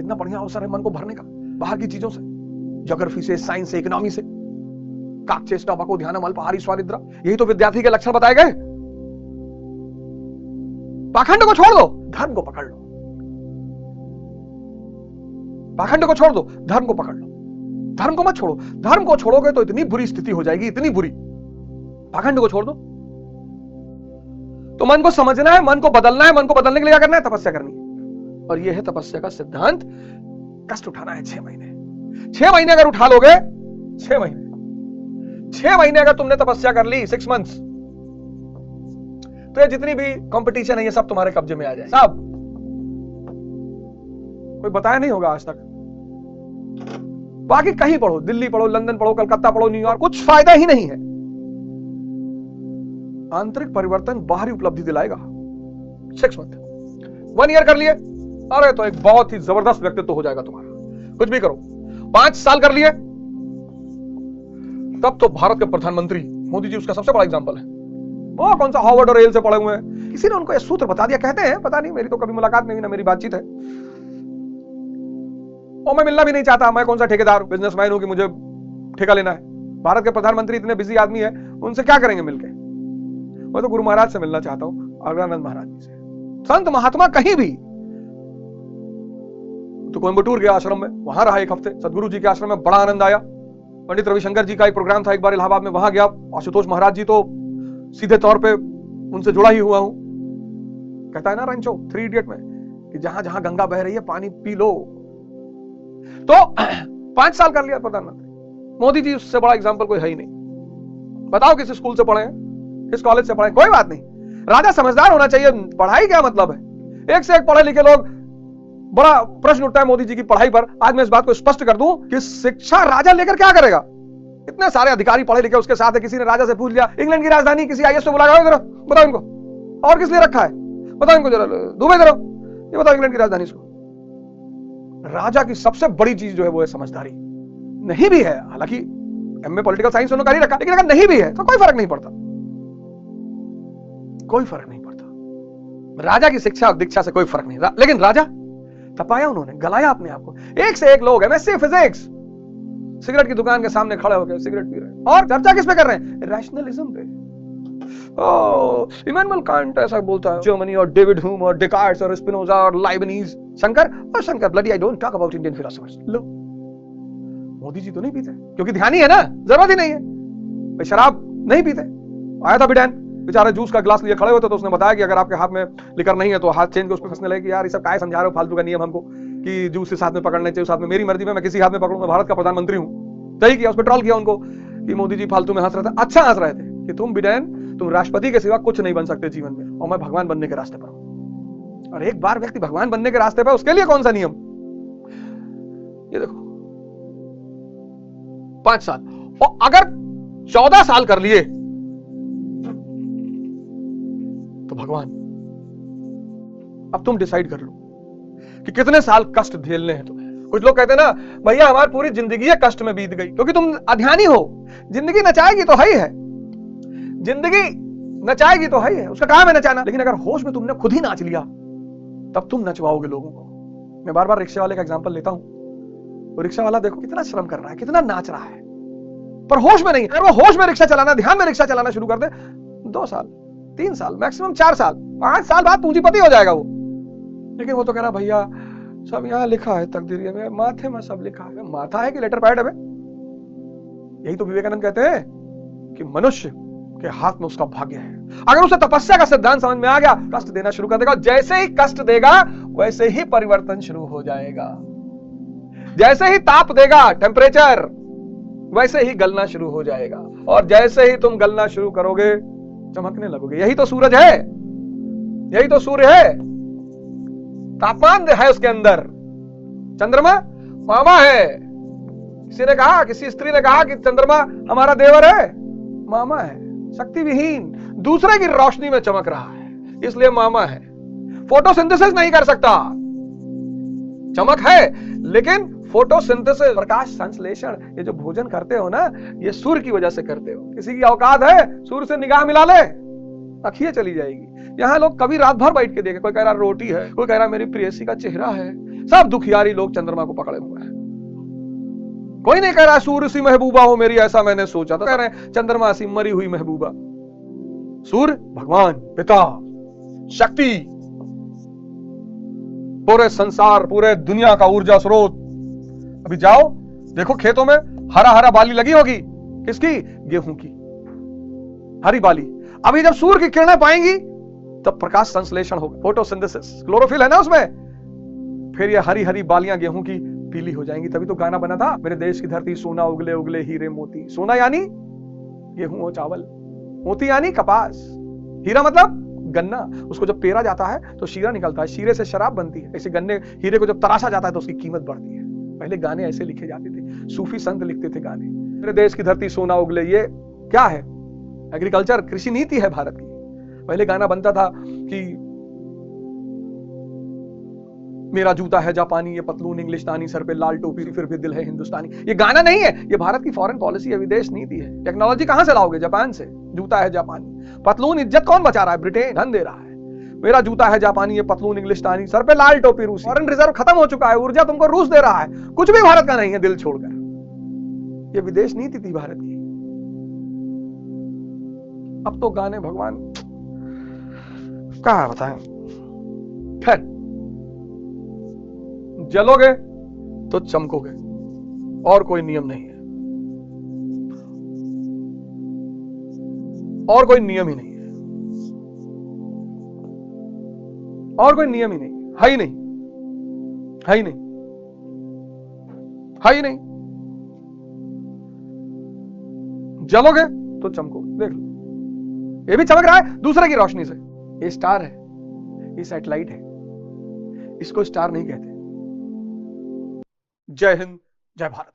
कितना बढ़िया अवसर है मन को भरने का बाहर की चीजों से, ज्योग्राफी से, साइंस से, इकोनॉमी से। काकचेष्टा बको ध्यानम अल्पाहारी स्वानिद्रा, यही तो विद्यार्थी के लक्षण बताए गए। पाखंड को छोड़ दो, धर्म को पकड़ लो। पाखंड को छोड़ दो, धर्म को पकड़ लो। धर्म को मत छोड़ो, धर्म को छोड़ोगे तो इतनी बुरी स्थिति हो जाएगी, इतनी बुरी। पाखंड को छोड़ दो। तो मन को समझना है, मन को बदलना है। मन को बदलने के लिए क्या करना है? तपस्या करनी है। और यह है तपस्या का सिद्धांत। कष्ट उठाना है 6 महीने। 6 महीने अगर उठा लोगे, 6 महीने अगर तुमने तपस्या कर ली, 6 मंथ्स, तो ये जितनी भी कंपटीशन है ये सब तुम्हारे कब्जे में आ जाए। सब कोई बताया नहीं होगा आज तक। बाकी कहीं पढ़ो, दिल्ली पढ़ो, लंदन पढ़ो, कलकत्ता पढ़ो, न्यूयॉर्क, कुछ फायदा ही नहीं है। आंतरिक परिवर्तन बाहरी उपलब्धि दिलाएगा। 6 मंथ, 1 ईयर कर लिए, अरे तो एक बहुत ही जबरदस्त व्यक्तित्व हो जाएगा तुम्हारा। कुछ भी करो। 5 साल कर लिए, तब तो भारत के प्रधानमंत्री मोदी जी उसका सबसे बड़ा एग्जांपल है। वो कौन सा हार्वर्ड और येल से पढ़े हुए हैं, किसी ने उनको यह सूत्र बता दिया, कहते हैं, पता नहीं, मेरी तो कभी मुलाकात नहीं, ना मेरी बातचीत है, और मैं मिलना भी नहीं चाहता। मैं कौन सा ठेकेदार बिजनेसमैन हूं कि मुझे ठेका लेना है। भारत के प्रधानमंत्री इतने बिजी आदमी है, उनसे क्या करेंगे मिलके। मैं तो गुरु महाराज से मिलना चाहता हूं, अग्रानंद महाराज जी से। संत महात्मा कहीं भी, तो कोयम्बटूर गया आश्रम में, वहां रहा 1 हफ्ते। सदगुरु जी के आश्रम में बड़ा आनंद आया। पंडित रविशंकर जी का एक प्रोग्राम था, एक बार इलाहाबाद में, वहां गया। आशुतोष महाराज जी तो सीधे तौर पे उनसे जुड़ा ही हुआ हूं। कहता है ना रंचो 3 इडियट में कि जहां जहां गंगा बह रही है पानी पी लो। तो 5 साल कर लिया प्रधानमंत्री मोदी जी, उससे बड़ा एग्जाम्पल कोई है ही नहीं। बताओ किस स्कूल से पढ़े हैं, किस कॉलेज से पढ़े, कोई बात नहीं। राजा समझदार होना चाहिए। पढ़ाई क्या मतलब है? एक से एक पढ़े लिखे लोग, बड़ा प्रश्न उठता है मोदी जी की पढ़ाई पर। आज मैं इस बात को स्पष्ट कर दूं कि शिक्षा राजा लेकर क्या करेगा? इतने सारे अधिकारी पढ़े लिखे उसके साथ है। किसी ने राजा से पूछ लिया इंग्लैंड की राजधानी, किसी आईएएस से बुलाया, जरा बताओ इनको, और किस लिए रखा है बताओ इनको, जरा दुबई करो, ये बताओ इंग्लैंड की राजधानी इसको। राजा की सबसे बड़ी चीज जो है वो है समझदारी। नहीं भी है, हालांकि एमए पॉलिटिकल साइंस उन्होंने कर ही रखा, लेकिन अगर नहीं भी है तो कोई फर्क नहीं पड़ता, कोई फर्क नहीं पड़ता। राजा की शिक्षा और दीक्षा से कोई फर्क नहीं। लेकिन राजा तपाया उन्होंने, गलाया अपने आप को। एक से एक लोग एमएससी फिजिक्स सिगरेट की दुकान के सामने खड़े होकर सिगरेट पी रहे हैं, और चर्चा किस पे कर रहे हैं? रैशनलिज्म पे। इमैनुअल कांट ऐसा बोलता है, जर्मनी और डेविड ह्यूम और डेकार्ट्स और स्पिनोजा और Leibniz, Shankar bloody I don't talk about Indian philosophers. लो, मोदी जी तो नहीं पीते क्योंकि ध्यान ही है ना, जरूरत ही नहीं है। भाई शराब नहीं पीते। आया था बिडैन, बेचारा जूस का ग्लास लिए खड़े होते, तो उसने बताया कि अगर आपके हाथ में लिकर नहीं है तो हाथ चेंज के उस पर फंसने लगे कि यार ये सब क्या समझा रहे हो फालतू का नियम हमको कि जूस इस हाथ में पकड़ने चाहिए, उस हाथ में। मेरी मर्जी में मैं किसी हाथ में पकड़ूंगा, भारत का प्रधानमंत्री हूं। सही किया, उस पर ट्रोल किया उनको कि मोदी जी फालतू में हंस रहे थे। अच्छा हंस रहे थे कि तुम बिडैन, तुम राष्ट्रपति के सिवा कुछ नहीं बन सकते जीवन में, और मैं भगवान बनने के रास्ते पर हूं। और एक बार व्यक्ति भगवान बनने के रास्ते पर, उसके लिए कौन सा नियम? ये देखो 5 साल, और अगर 14 साल कर लिए तो भगवान। अब तुम डिसाइड कर लो कि कितने साल कष्ट झेलने हैं तुम्हें। कुछ लोग कहते हैं ना, भैया हमारी पूरी जिंदगी कष्ट में बीत गई, क्योंकि तुम अध्यानी हो। जिंदगी नचाएगी तो है ही है, जिंदगी नचाएगी तो है ही है, उसका काम है नचाना। लेकिन अगर होश में तुमने खुद ही नाच लिया तब तुम नचवाओगे लोगों को। मैं बार बार रिक्शे वाले का एग्जांपल लेता हूं। वो रिक्शा वाला देखो कितना श्रम कर रहा है, कितना नाच रहा है, पर होश में नहीं। अगर वो होश में रिक्शा चलाना, ध्यान में रिक्शा चलाना शुरू कर दे, 2 साल, 3 साल, मैक्सिमम 4 साल, 5 साल बाद पूंजीपति हो जाएगा वो। लेकिन वो तो कह रहा भैया सब यहाँ लिखा है, तकदीर में, माथे में सब लिखा है। माथा है कि लेटर पैड है? यही तो विवेकानंद कहते हैं कि मनुष्य के हाथ में उसका भाग्य है। अगर उसे तपस्या का सिद्धांत समझ में आ गया, कष्ट देना शुरू कर देगा। जैसे ही कष्ट देगा वैसे ही परिवर्तन शुरू हो जाएगा। जैसे ही ताप देगा, टेम्परेचर, वैसे ही गलना शुरू हो जाएगा। और जैसे ही तुम गलना शुरू करोगे, चमकने लगोगे। यही तो सूरज है, यही तो सूर्य है। तापमान है उसके अंदर। चंद्रमा मामा है। किसी ने कहा, किसी स्त्री ने कहा कि चंद्रमा हमारा देवर है, मामा है, शक्ति विहीन, दूसरे की रोशनी में चमक रहा है, इसलिए मामा है। फोटोसिंथेसिस नहीं कर सकता, चमक है, लेकिन फोटोसिंथेसिस, प्रकाश संश्लेषण, ये जो भोजन करते हो ना, ये सूर्य की वजह से करते हो। किसी की औकात है सूर्य से निगाह मिला ले, अखियां चली जाएगी। यहां लोग कभी रात भर बैठ के देखे, कोई कह रहा रोटी है, कोई कह रहा मेरी प्रेयसी का चेहरा है, सब दुखियारी लोग चंद्रमा को पकड़े हुए हैं। कोई नहीं कह रहा सूर्य सी महबूबा हो मेरी, ऐसा मैंने सोचा था। कह रहे हैं चंद्रमा सी मरी हुई महबूबा। सूर्य भगवान पिता शक्ति, पूरे संसार पूरे दुनिया का ऊर्जा स्रोत। अभी जाओ देखो खेतों में हरा हरा बाली लगी होगी, किसकी? गेहूं की हरी बाली। अभी जब सूर्य की किरणें पाएंगी तब प्रकाश संश्लेषण होगा, फोटोसिंथेसिस, क्लोरोफिल है ना उसमें, फिर ये हरी हरी बालियां गेहूं की पीली हो जाएंगी। तभी तो गाना बना था, मेरे देश की धरती सोना उगले उगले हीरे मोती। सोना यानी गेहूं और चावल, मोती यानी कपास, हीरा मतलब गन्ना। उसको जब पेरा जाता है तो शीरा निकलता है, शीरे से शराब बनती है। ऐसे गन्ने हीरे को जब तराशा जाता है तो उसकी कीमत बढ़ती है। पहले गाने ऐसे लिखे जाते थे, सूफी संत लिखते थे गाने। मेरे देश की धरती सोना उगले, ये क्या है? एग्रीकल्चर, कृषि नीति है भारत की। पहले गाना बनता था कि मेरा जूता है जापानी, ये पतलून इंग्लिशतानी, सर पे लाल टोपी, फिर भी दिल है हिंदुस्तानी। ये गाना नहीं है, ये भारत की फॉरेन पॉलिसी है, विदेश नीति है। टेक्नोलॉजी कहां से लाओगे? जापान से। जूता है जापानी, पतलून, इज्जत कौन बचा रहा है? ब्रिटेन धन दे रहा है। मेरा जूता है जापानी, ये पतलून इंग्लिशतानी, सर पे लाल टोपी रूसी। फॉरेन रिजर्व खत्म हो चुका है, ऊर्जा तुमको रूस दे रहा है, कुछ भी भारत का नहीं है दिल छोड़कर। ये विदेश नीति थी भारत की। अब तो गाने भगवान क्या बताएं। खैर, जलोगे तो चमकोगे, और कोई नियम नहीं है, और कोई नियम ही नहीं है, और कोई नियम ही नहीं है ही नहीं, है ही नहीं, है ही नहीं। जलोगे तो चमकोगे। देख लो, ये भी चमक रहा है दूसरे की रोशनी से। ये स्टार है, ये सैटेलाइट है, इसको स्टार नहीं कहते। जय हिंद, जय भारत।